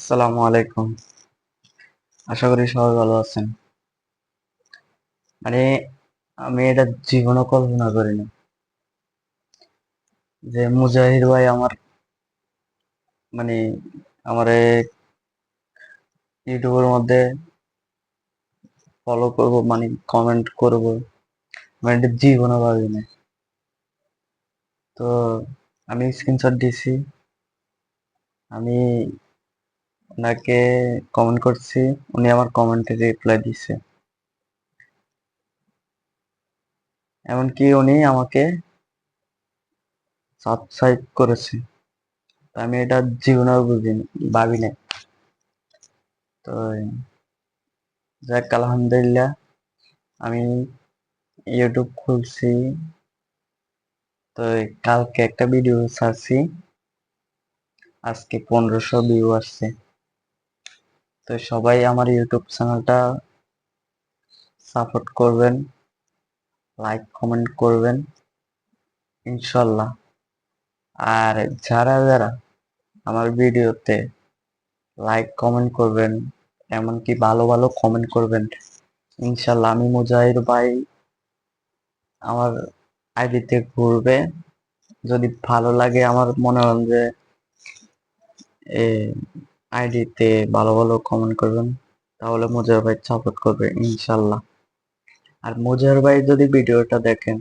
আসসালামু আলাইকুম। আশা করি সবাই ভালো আছেন। মানে আমি এটা জীবনও কল্পনা করিনি যে মুজাহির ভাই মানে আমার ইউটিউবের মধ্যে ফলো করব, মানে কমেন্ট করব, মানে এটা জীবনও ভাবিনি। তো আমি স্ক্রিনশট দিছি, আমি ওনাকে কমেন্ট করছি, উনি আমার কমেন্টে রিপ্লাই দিছে। এমনকি উনি আমাকে সাবস্ক্রাইব করেছে। তো আমি এটা জীবনেও বুঝিনি, ভাবি নাই। তো যাক, আলহামদুলিল্লাহ, আমি ইউটিউব খুলছি। তো কালকে একটা ভিডিও ছাড়ছি, আজকে 1500 ভিউ আসছে। তো সবাই আমার ইউটিউব চ্যানেলটা সাপোর্ট করবেন, লাইক কমেন্ট করবেন ইনশাল্লাহ। আর যারা যারা আমার ভিডিওতে লাইক কমেন্ট করবেন, এমনকি ভালো ভালো কমেন্ট করবেন, ইনশাল্লাহ আমি মুজাহির ভাই আমার আইডিতে ঘুরবে। যদি ভালো লাগে, আমার মনে হয় যে আইডিতে ভালো ভালো কমেন্ট করবেন, তাহলে মুজাহির ভাই সাপোর্ট করবে ইনশাল্লাহ। আর মুজাহির ভাই যদি ভিডিওটা দেখেন,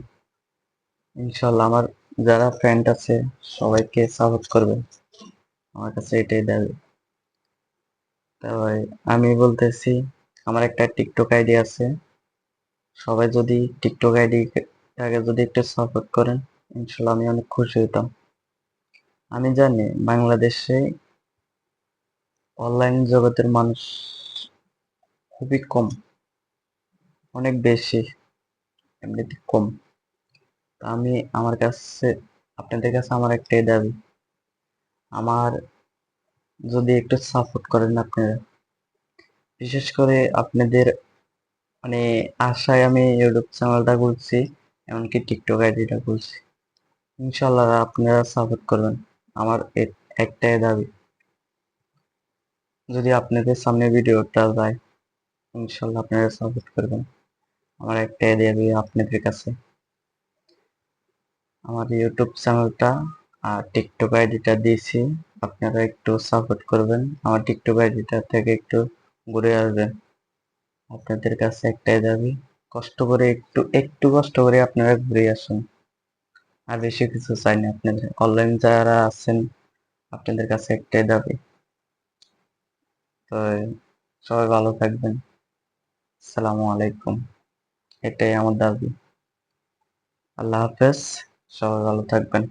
ইনশাল্লাহ আমার যারা ফ্রেন্ড আছে সবাইকে সাপোর্ট করবে, আমার কাছে এটাই দাবি। তাই আমি বলতেছি, আমার একটা টিকটক আইডি আছে, সবাই যদি টিকটক আইডিটাকে যদি একটু সাপোর্ট করেন, ইনশাল্লাহ আমি অনেক খুশি হতাম। আমি জানি বাংলাদেশে অনলাইন জগতের মানুষ খুবই কম, অনেক বেশি, এমনিতে কম। তা আমি আমার কাছে, আপনাদের কাছে আমার একটাই দাবি, আমার যদি একটু সাপোর্ট করেন আপনারা, বিশেষ করে আপনাদের মানে আশায় আমি ইউটিউব চ্যানেলটা খুলছি, এমনকি টিকটক আইডিটা খুলছি। ইনশাল্লাহ আপনারা সাপোর্ট করবেন, আমার একটাই দাবি। যদি আপনাদের সামনে ভিডিওটা যায়, ইনশাল্লাহ আপনারা সাপোর্ট করবেন, আমার একটাই দাবি আপনাদের কাছে। আমার ইউটিউব চ্যানেলটা আর টিকটক আইডিটা দিয়েছি, আপনারা একটু সাপোর্ট করবেন, আমার টিকটক আইডিটা থেকে একটু ঘুরে আসবেন। আপনাদের কাছে একটাই দাবি, কষ্ট করে একটু একটু কষ্ট করে আপনারা ঘুরে আসুন। আর বেশি কিছু চাই না, আপনাদের অনলাইন যারা আছেন আপনাদের কাছে একটাই দাবি। তো সবাই ভালো থাকবেন। আসসালামু আলাইকুম, এটাই আমার দাবি। আল্লাহ হাফেজ, সবাই ভালো থাকবেন।